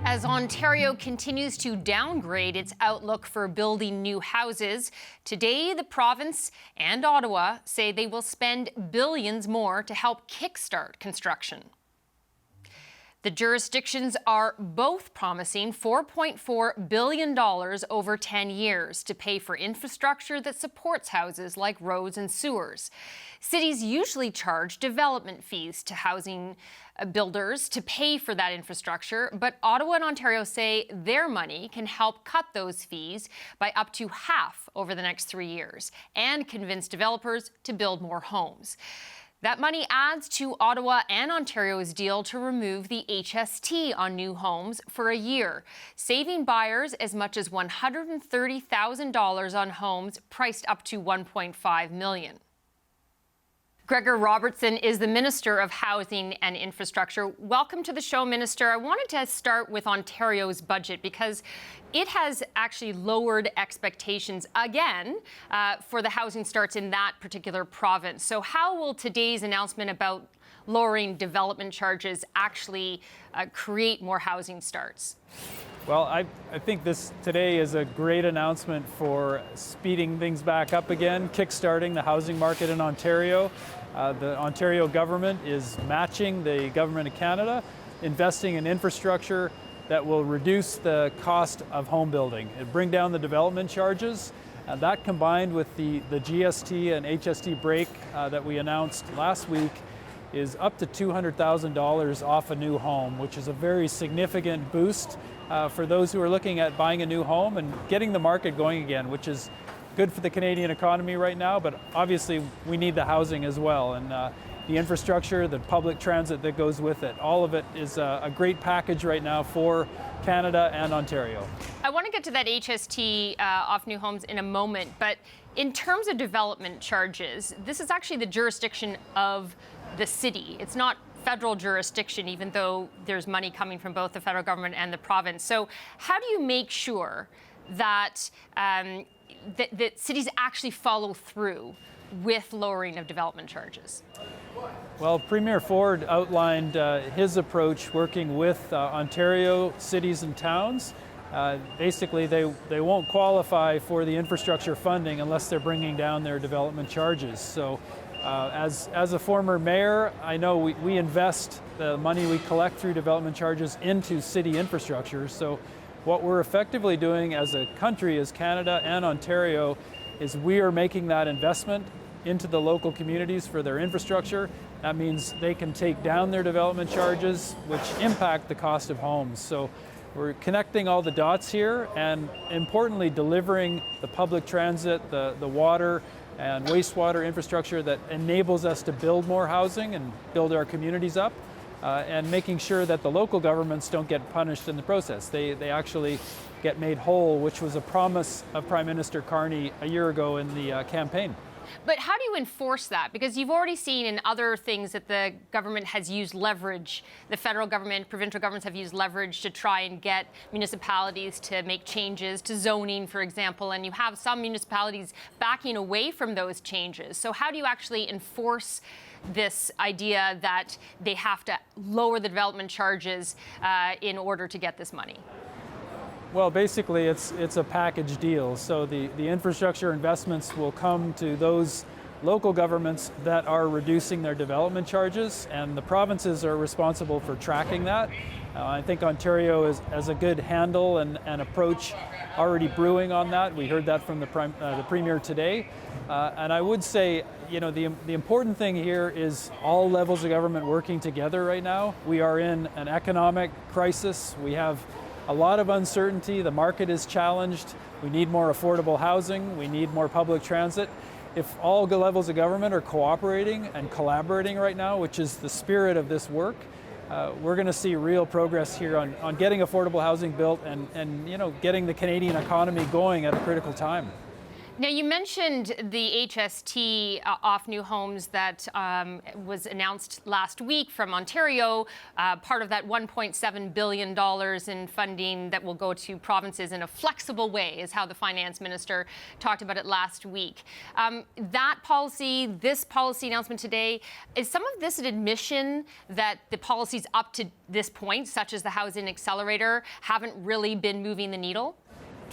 As Ontario continues to downgrade its outlook for building new houses, today the province and Ottawa say they will spend billions more to help kickstart construction. The jurisdictions are both promising $4.4 billion over 10 years to pay for infrastructure that supports houses like roads and sewers. Cities usually charge development fees to housing builders to pay for that infrastructure, but Ottawa and Ontario say their money can help cut those fees by up to half over the next 3 years and convince developers to build more homes. That money adds to Ottawa and Ontario's deal to remove the HST on new homes for a year, saving buyers as much as $130,000 on homes priced up to $1.5 million. Gregor Robertson is the Minister of Housing and Infrastructure. Welcome to the show, Minister. I wanted to start with Ontario's budget because it has actually lowered expectations again for the housing starts in that particular province. So how will today's announcement about lowering development charges actually create more housing starts? Well, I think this today is a great announcement for speeding things back up again, kickstarting the housing market in Ontario. The Ontario government is matching the government of Canada, investing in infrastructure that will reduce the cost of home building and bring down the development charges. That combined with the GST and HST break that we announced last week is up to $200,000 off a new home, which is a very significant boost for those who are looking at buying a new home and getting the market going again, which is good for the Canadian economy right now, but obviously we need the housing as well. And the infrastructure, the public transit that goes with it, all of it is a great package right now for Canada and Ontario. I want to get to that HST off new homes in a moment, but in terms of development charges, this is actually the jurisdiction of the city. It's not federal jurisdiction, even though there's money coming from both the federal government and the province. So how do you make sure that that cities actually follow through with lowering of development charges? Well, Premier Ford outlined his approach working with Ontario cities and towns. Basically, they won't qualify for the infrastructure funding unless they're bringing down their development charges. So as a former mayor, I know we invest the money we collect through development charges into city infrastructure. So what we're effectively doing as a country, as Canada and Ontario, is we are making that investment into the local communities for their infrastructure. That means they can take down their development charges, which impact the cost of homes. So we're connecting all the dots here and importantly delivering the public transit, the water and wastewater infrastructure that enables us to build more housing and build our communities up. And making sure that the local governments don't get punished in the process. They actually get made whole, which was a promise of Prime Minister Carney a year ago in the campaign. But how do you enforce that? Because you've already seen in other things that the government has used leverage. The federal government, provincial governments have used leverage to try and get municipalities to make changes to zoning, for example, and you have some municipalities backing away from those changes. So how do you actually enforce this idea that they have to lower the development charges in order to get this money? Well, basically, it's a package deal. So the infrastructure investments will come to those local governments that are reducing their development charges, and the provinces are responsible for tracking that. I think Ontario has a good handle and approach already brewing on that. We heard that from the Premier today. And I would say, the important thing here is all levels of government working together right now. We are in an economic crisis. We have a lot of uncertainty. The market is challenged. We need more affordable housing. We need more public transit. If all levels of government are cooperating and collaborating right now, which is the spirit of this work, we're going to see real progress here on getting affordable housing built and getting the Canadian economy going at a critical time. Now, you mentioned the HST off new homes that was announced last week from Ontario, part of that $1.7 billion in funding that will go to provinces in a flexible way, is how the finance minister talked about it last week. That policy, this policy announcement today, is some of this an admission that the policies up to this point, such as the Housing Accelerator, haven't really been moving the needle?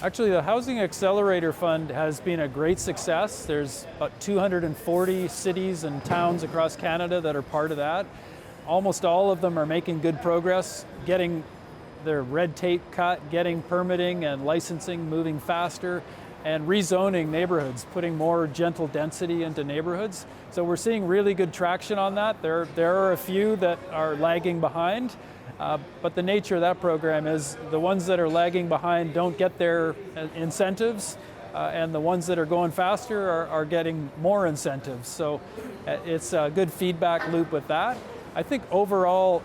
Actually, the Housing Accelerator Fund has been a great success. There's about 240 cities and towns across Canada that are part of that. Almost all of them are making good progress, getting their red tape cut, getting permitting and licensing moving faster, and rezoning neighborhoods, putting more gentle density into neighborhoods. So we're seeing really good traction on that. There are a few that are lagging behind. But the nature of that program is the ones that are lagging behind don't get their incentives, and the ones that are going faster are getting more incentives. So it's a good feedback loop with that. I think overall,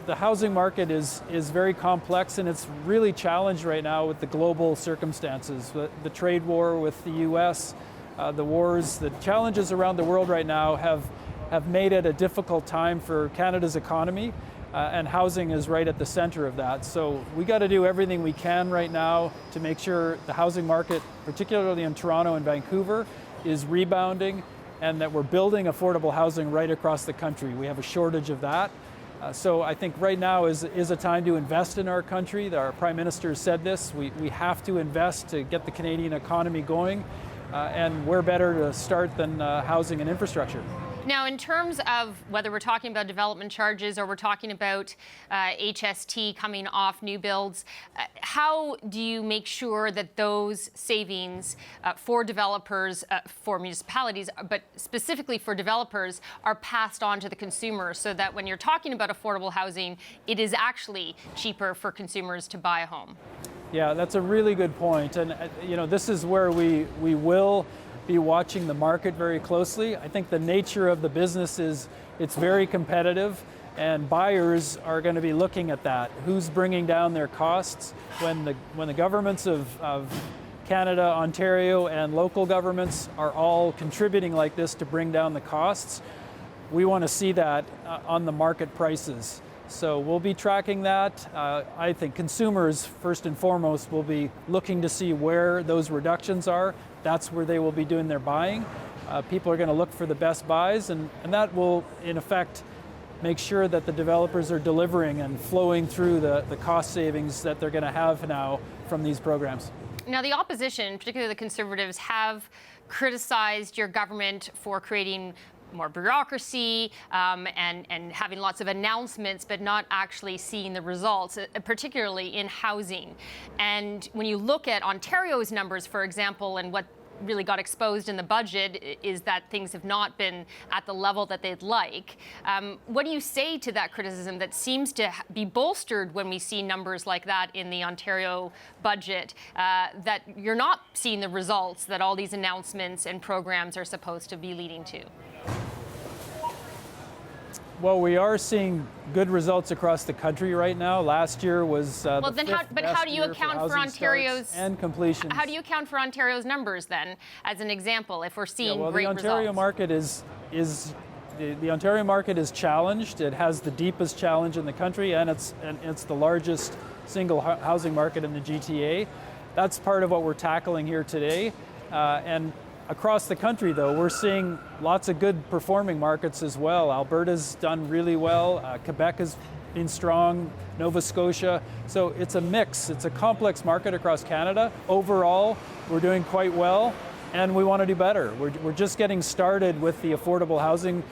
the housing market is very complex, and it's really challenged right now with the global circumstances, the trade war with the US, the wars, the challenges around the world right now have made it a difficult time for Canada's economy. And housing is right at the center of that. So we got to do everything we can right now to make sure the housing market, particularly in Toronto and Vancouver, is rebounding, and that we're building affordable housing right across the country. We have a shortage of that. So I think right now is a time to invest in our country. Our Prime Minister said this. We have to invest to get the Canadian economy going, and where better to start than housing and infrastructure. Now, in terms of whether we're talking about development charges or we're talking about HST coming off new builds, how do you make sure that those savings for developers, for municipalities, but specifically for developers, are passed on to the consumer so that when you're talking about affordable housing, it is actually cheaper for consumers to buy a home? Yeah, that's a really good point. And this is where we will be watching the market very closely. I think the nature of the business is it's very competitive, and buyers are going to be looking at that. Who's bringing down their costs? When the governments of Canada, Ontario, and local governments are all contributing like this to bring down the costs, we want to see that on the market prices. So we'll be tracking that. I think consumers, first and foremost, will be looking to see where those reductions are. That's where they will be doing their buying. People are going to look for the best buys, and that will, in effect, make sure that the developers are delivering and flowing through the cost savings that they're going to have now from these programs. Now, the opposition, particularly the Conservatives, have criticized your government for creating more bureaucracy and having lots of announcements, but not actually seeing the results, particularly in housing. And when you look at Ontario's numbers, for example, and what really got exposed in the budget is that things have not been at the level that they'd like. What do you say to that criticism that seems to be bolstered when we see numbers like that in the Ontario budget, that you're not seeing the results that all these announcements and programs are supposed to be leading to? Well, we are seeing good results across the country right now. Last year was how do you account for Ontario's and completions? How do you account for Ontario's numbers then, as an example, if we're seeing great results? The Ontario market is challenged. It has the deepest challenge in the country, and it's the largest single housing market in the GTA. That's part of what we're tackling here today, and across the country, though, we're seeing lots of good performing markets as well. Alberta's done really well. Quebec has been strong. Nova Scotia. So it's a mix. It's a complex market across Canada. Overall, we're doing quite well, and we want to do better. We're just getting started with the affordable housing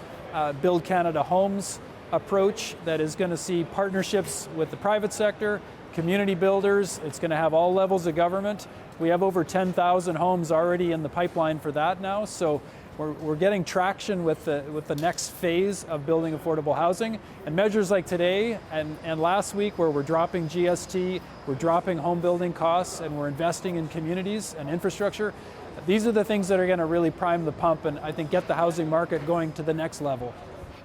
Build Canada Homes approach that is going to see partnerships with the private sector, community builders. It's going to have all levels of government. We have over 10,000 homes already in the pipeline for that now. So we're getting traction with the next phase of building affordable housing. And measures like today and last week, where we're dropping GST, we're dropping home building costs, and we're investing in communities and infrastructure. These are the things that are going to really prime the pump and I think get the housing market going to the next level.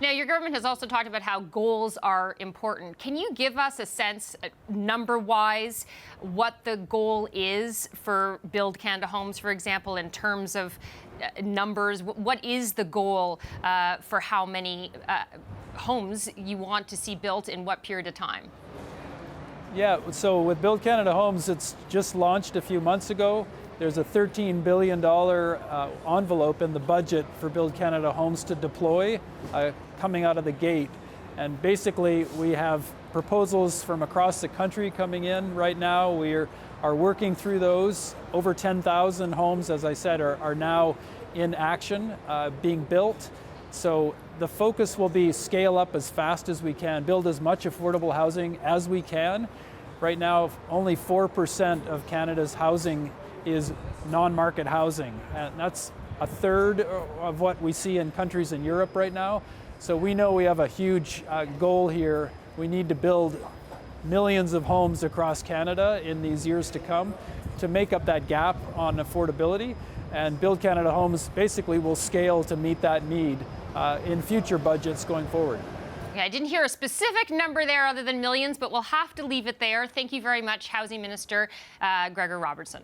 Now, your government has also talked about how goals are important. Can you give us a sense, number-wise, what the goal is for Build Canada Homes, for example, in terms of numbers? What is the goal for how many homes you want to see built in what period of time? Yeah, so with Build Canada Homes, it's just launched a few months ago. There's a $13 billion envelope in the budget for Build Canada Homes to deploy coming out of the gate. And basically, we have proposals from across the country coming in right now. We are working through those. Over 10,000 homes, as I said, are now in action, being built. So the focus will be scale up as fast as we can, build as much affordable housing as we can. Right now, only 4% of Canada's housing is non-market housing, and that's a third of what we see in countries in Europe right now. So we know we have a huge goal here. We need to build millions of homes across Canada in these years to come to make up that gap on affordability. And Build Canada Homes basically will scale to meet that need in future budgets going forward. Okay, I didn't hear a specific number there other than millions, but we'll have to leave it there. Thank you very much, Housing Minister Gregor Robertson.